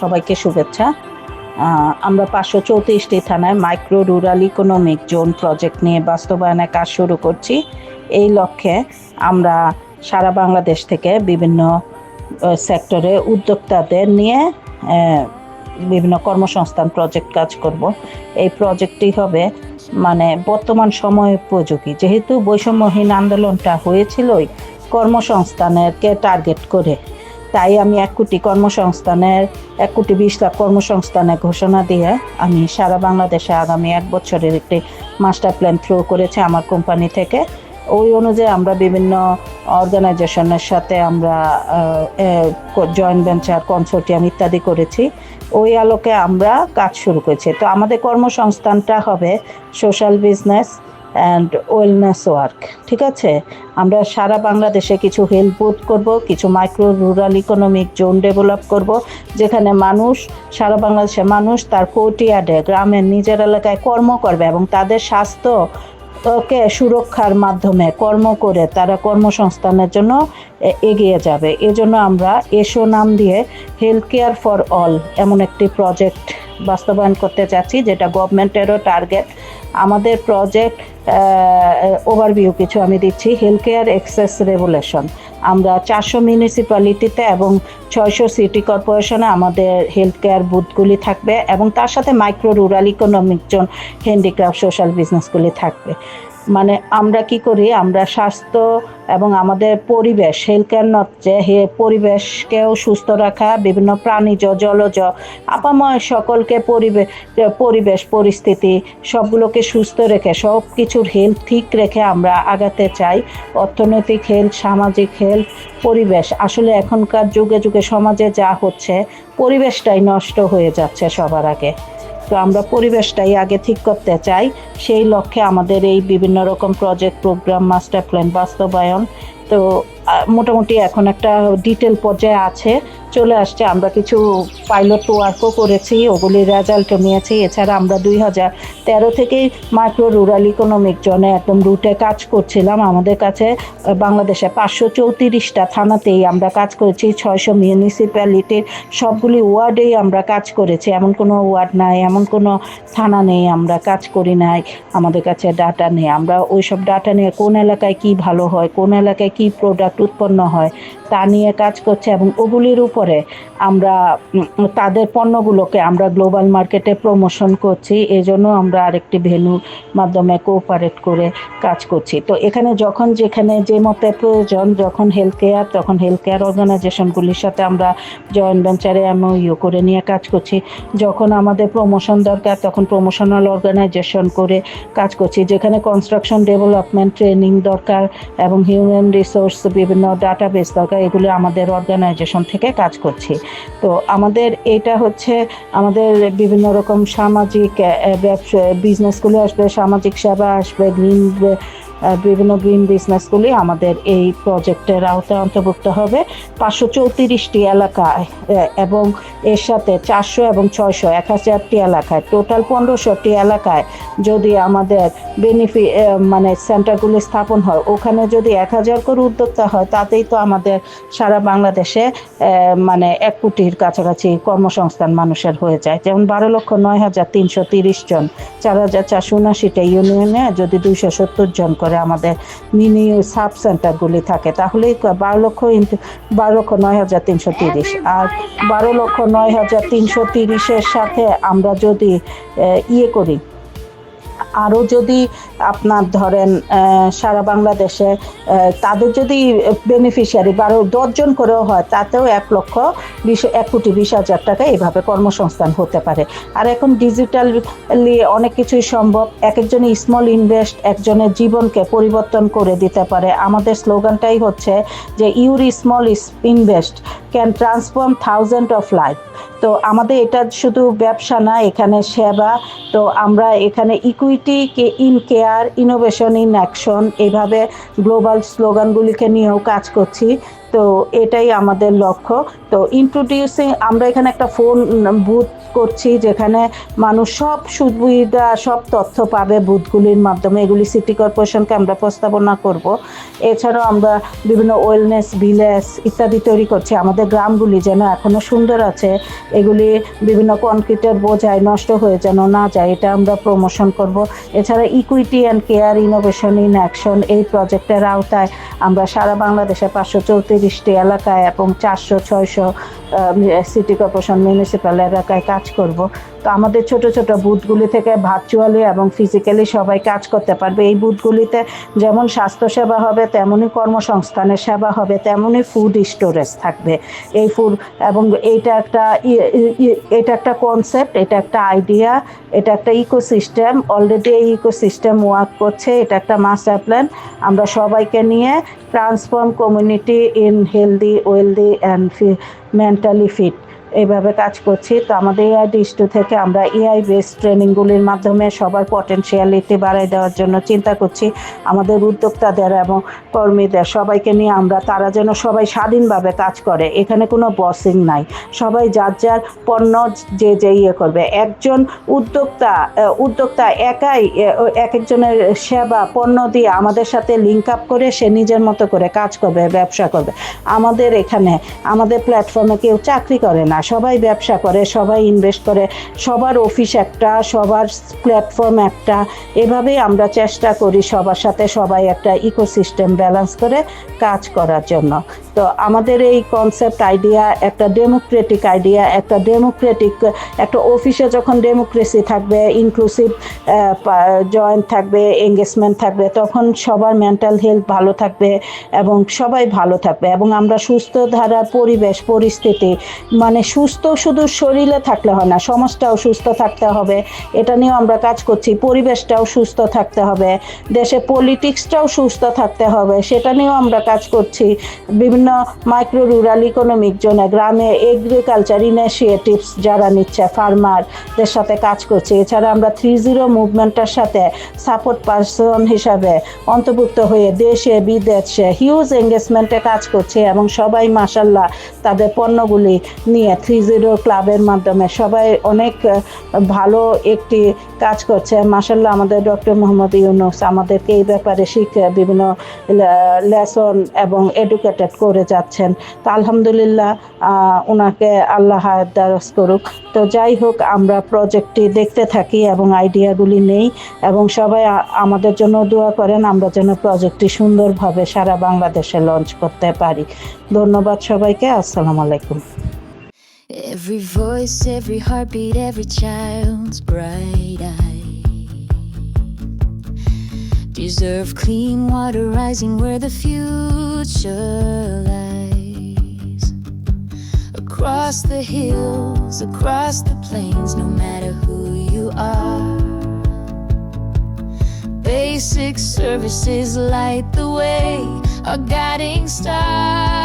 সবাইকে শুভেচ্ছা। আমরা 534টি থানায় micro rural economic zone project নিয়ে বাস্তবায়নের কাজ শুরু করছি। এই লক্ষ্যে আমরা সারা বাংলাদেশ থেকে বিভিন্ন সেক্টরে উদ্যোক্তাদের নিয়ে বিভিন্ন কর্মসংস্থান প্রজেক্ট কাজ করব। এই প্রজেক্টটি হবে বর্তমান সময় উপযোগী, যেহেতু বৈষম্যহীন আন্দোলনটা হয়েছিলই কর্মসংস্থানকে টার্গেট করে, তাই আমি 1 কোটি 20 লাখ কর্মসংস্থানের ঘোষণা দিয়ে আমি সারা বাংলাদেশে আগামী 1 বছরের একটি মাস্টার প্ল্যান থ্রো করেছি আমার কোম্পানি থেকে। ওই অনুযায়ী আমরা বিভিন্ন অর্গানাইজেশনের সাথে আমরা জয়েন্ট ভেঞ্চার, কনসোর্টিয়াম ইত্যাদি করেছি। ওই আলোকে আমরা কাজ শুরু করেছি। তো আমাদের কর্মসংস্থানটা হবে social business and wellness work, ঠিক আছে। আমরা সারা বাংলাদেশে কিছু হেল্প বুথ করব, কিছু micro rural economic zone develop করব, যেখানে সারা বাংলাদেশের মানুষ তার কোর্টইয়ার্ডে গ্রামের নিজের এলাকায় কর্ম করবে এবং তাদের স্বাস্থ্যকে সুরক্ষার মাধ্যমে কর্ম করে তারা কর্মসংস্থানের জন্য এগিয়ে যাবে। এজন্য আমরা এসো নাম দিয়ে হেলথ কেয়ার ফর অল এমন একটি প্রজেক্ট বাস্তবায়ন করতে চাচ্ছি, যেটা গভর্নমেন্টেরও টার্গেট। আমাদের প্রজেক্ট ওভারভিউ কিছু আমি দিচ্ছি। হেলথ কেয়ার অ্যাক্সেস রেগুলেশন, আমরা 400 মিউনিসিপ্যালিটিতে এবং 600 সিটি কর্পোরেশনে আমাদের হেলথ কেয়ার বুথগুলি থাকবে এবং তার সাথে micro rural economic zone, handicraft, social বিজনেসগুলি থাকবে। আমরা কি করি, আমরা স্বাস্থ্য এবং আমাদের পরিবেশ, হেলথ কেয়ার পরিবেশকেও সুস্থ রাখা, বিভিন্ন প্রাণীজ, জলজ, আপাময় সকলকে পরিবেশ পরিস্থিতি সবগুলোকে সুস্থ রেখে, সব কিছুর হেলথ ঠিক রেখে আমরা আগাতে চাই। অর্থনৈতিক হেলথ, সামাজিক হেলথ, পরিবেশ, আসলে এখনকার যুগে যুগে সমাজে যা হচ্ছে, পরিবেশটাই নষ্ট হয়ে যাচ্ছে সবার আগে। তো আমরা পরিবেশটাই আগে ঠিক করতে চাই। সেই লক্ষ্যে আমাদের এই বিভিন্ন রকম প্রজেক্ট, প্রোগ্রাম, মাস্টার প্ল্যান বাস্তবায়ন। তো মোটামুটি এখন একটা ডিটেল পর্যায়ে চলে আসছে। আমরা কিছু পাইলট ওয়ার্কও করেছি, ওগুলির রেজাল্টও নিয়েছি। এছাড়া আমরা 2013 থেকেই মাইক্রো রুরাল ইকোনমিক জোনে একদম রুটে কাজ করছিলাম। আমাদের কাছে বাংলাদেশে 534টা থানাতেই আমরা কাজ করেছি, 600 মিউনিসিপ্যালিটির সবগুলি ওয়ার্ডেই আমরা কাজ করেছি। এমন কোনো ওয়ার্ড নাই, এমন কোনো থানা নেই আমরা কাজ করি নাই। আমাদের কাছে ডাটা নেই। আমরা ওই সব ডাটা নিয়ে কোন এলাকায় কি ভালো হয়, কোন এলাকায় কি প্রোডাক্ট উৎপন্ন হয় তা নিয়ে কাজ করছে এবং ওগুলির উপরে আমরা তাদের পণ্যগুলোকে আমরা গ্লোবাল মার্কেটে প্রমোশন করছি। এজন্য আমরা আরেকটি ভেন্যুর মাধ্যমে কোঅপারেট করে কাজ করছি। তো এখানে যখন যেখানে যে মতে প্রয়োজন, যখন হেলথ কেয়ার অর্গানাইজেশনগুলির সাথে আমরা জয়েন্ট ভেঞ্চারে এমওইউ করে নিয়ে কাজ করছি। যখন আমাদের প্রমোশন দরকার, তখন প্রমোশনাল অর্গানাইজেশন করে কাজ করছি। যেখানে কনস্ট্রাকশন, ডেভেলপমেন্ট, ট্রেনিং দরকার এবং হিউম্যান রিসোর্স, বিভিন্ন ডাটাবেস দরকার, এগুলো আমাদের অর্গানাইজেশন থেকে কাজ করছি। তো আমাদের এটা হচ্ছে আমাদের বিভিন্ন রকম সামাজিক ব্যবসা বিজনেসগুলো আসবে, সামাজিক সেবা আসবে, বিভিন্ন গ্রিন বিজনেসগুলি আমাদের এই প্রজেক্টের আওতায় অন্তর্ভুক্ত হবে। 534টি এলাকায় এবং এর সাথে 400 এবং 600, 1000টি এলাকায়, টোটাল 1500টি এলাকায় যদি আমাদের সেন্টারগুলি স্থাপন হয়, ওখানে যদি 1000 করে উদ্যোক্তা হয়, তাতেই তো আমাদের সারা বাংলাদেশে 1 কোটির কাছাকাছি কর্মসংস্থান মানুষের হয়ে যায়। যেমন 12,09,330 জন, 4,479টা ইউনিয়নে যদি 270 জন করে আমাদের মিনি সাব সেন্টারগুলি থাকে, তাহলে 12,09,330 আর 12,09,330-এর সাথে আমরা যদি করি, আরও যদি আপনার ধরেন সারা বাংলাদেশে তাদের যদি বেনিফিশিয়ারি 10 জন করেও হয়, তাতেও 1,20,000 টাকা এভাবে কর্মসংস্থান হতে পারে। আর এখন ডিজিটালি অনেক কিছুই সম্ভব। একজনই স্মল ইনভেস্ট একজনের জীবনকে পরিবর্তন করে দিতে পারে। আমাদের স্লোগানটাই হচ্ছে যে your small invest can transform thousand of life. তো আমাদের এটা শুধু ব্যবসা না, এখানে সেবা। তো আমরা এখানে equity in care, innovation in action, এইভাবে গ্লোবাল স্লোগানগুলিকে নিয়েও কাজ করছি। তো এটাই আমাদের লক্ষ্য। তো ইন্ট্রোডিউসিং আমরা এখানে একটা ফোন বুথ করছি, যেখানে মানুষ সব সুবিধা সব তথ্য পাবে বুথগুলির মাধ্যমে। এগুলি সিটি কর্পোরেশনকে আমরা প্রস্তাবনা করব। এছাড়াও আমরা বিভিন্ন ওয়েলনেস ভিলেজ ইত্যাদি তৈরি করছি। আমাদের গ্রামগুলি যেন এখনও সুন্দর আছে, এগুলি বিভিন্ন কনক্রিটের বোঝায় নষ্ট হয়ে যেন না যায়, এটা আমরা প্রমোশন করব। এছাড়া equity and care innovation in action এই প্রজেক্টের আওতায় আমরা সারা বাংলাদেশে 534টি এলাকায় এবং 400-600 সিটি কর্পোরেশন মিউনিসিপ্যাল এলাকায় কাজ করব। তো আমাদের ছোট ছোট বুথগুলি থেকে ভার্চুয়ালি এবং ফিজিক্যালি সবাই কাজ করতে পারবে। এই বুথগুলিতে যেমন স্বাস্থ্যসেবা হবে, তেমনই কর্মসংস্থানের সেবা হবে, তেমনই ফুড স্টোরেজ থাকবে। এই ফুড এবং এটা একটা কনসেপ্ট, এটা একটা আইডিয়া, এটা একটা ইকোসিস্টেম। অলরেডি এই ইকোসিস্টেম ওয়ার্ক করছে। এটা একটা মাস্টার প্ল্যান। আমরা সবাইকে নিয়ে transform community in healthy, wealthy and mentally fit এইভাবে কাজ করছি। তো আমাদের AI-DIS2 থেকে আমরা AI বেসড ট্রেনিংগুলির মাধ্যমে সবার পটেনশিয়ালিটি বাড়াই দেওয়ার জন্য চিন্তা করছি। আমাদের উদ্যোক্তাদের এবং কর্মীদের সবাইকে নিয়ে তারা যেন সবাই স্বাধীনভাবে কাজ করে। এখানে কোনো বসিং নাই, সবাই যার যার পণ্য যে ইয়ে করবে। একজন উদ্যোক্তা একাই এক একজনের সেবা পণ্য দিয়ে আমাদের সাথে লিঙ্ক আপ করে সে নিজের মতো করে কাজ করবে, ব্যবসা করবে। আমাদের এখানে আমাদের প্ল্যাটফর্মে কেউ চাকরি করে না, সবাই ব্যবসা করে, সবাই ইনভেস্ট করে, সবার অফিস একটা, সবার প্ল্যাটফর্ম একটা। এভাবেই আমরা চেষ্টা করি সবার সাথে সবাই একটা ইকোসিস্টেম ব্যালেন্স করে কাজ করার জন্য। তো আমাদের এই কনসেপ্ট আইডিয়া একটা ডেমোক্রেটিক আইডিয়া, একটা অফিসে যখন ডেমোক্রেসি থাকবে, ইনক্লুসিভ জয়েন্ট থাকবে, এঙ্গেজমেন্ট থাকবে, তখন সবার মেন্টাল হেলথ ভালো থাকবে এবং সবাই ভালো থাকবে। এবং আমরা সুস্থ ধারার পরিবেশ পরিস্থিতি, মানে সুস্থ শুধু শরীরে থাকলে হয় না, সমাজটাও সুস্থ থাকতে হবে, এটা নিয়েও আমরা কাজ করছি। পরিবেশটাও সুস্থ থাকতে হবে, দেশে পলিটিক্সটাও সুস্থ থাকতে হবে, সেটা নিয়েও আমরা কাজ করছি। বিভিন্ন মাইক্রো রুরাল ইকোনমিক জোনে গ্রামে এগ্রিকালচার ইনিশিয়েটিভস যারা নিচ্ছে ফার্মারদের সাথে কাজ করছি। এছাড়া আমরা 3-0 মুভমেন্টের সাথে সাপোর্ট পারসন হিসাবে অন্তর্ভুক্ত হয়ে দেশে বিদেশে হিউজ এঙ্গেজমেন্টে কাজ করছি এবং সবাই মাশাআল্লাহ তাদের পণ্যগুলি নিয়ে 3-0 ক্লাবের মাধ্যমে সবাই অনেক ভালো একটি কাজ করছে। মাশাআল্লাহ আমাদের ডক্টর মোহাম্মদ ইউনূস আমাদেরকে এই ব্যাপারে শিখে বিভিন্ন লেসন এবং এডুকেটেড করে যাচ্ছেন। তো আলহামদুলিল্লাহ ওনাকে আল্লাহ হায়াত দারাজ করুক। তো যাই হোক, আমরা প্রজেক্টটি দেখতে থাকি এবং আইডিয়াগুলি নেই এবং সবাই আমাদের জন্য দোয়া করেন, আমরা যেন প্রজেক্টটি সুন্দরভাবে সারা বাংলাদেশে লঞ্চ করতে পারি। ধন্যবাদ সবাইকে। আসসালামু আলাইকুম। Every voice, every heartbeat, every child's bright eye deserve clean water rising where the future lies. Across the hills, across the plains, no matter who you are, basic services light the way, a guiding star.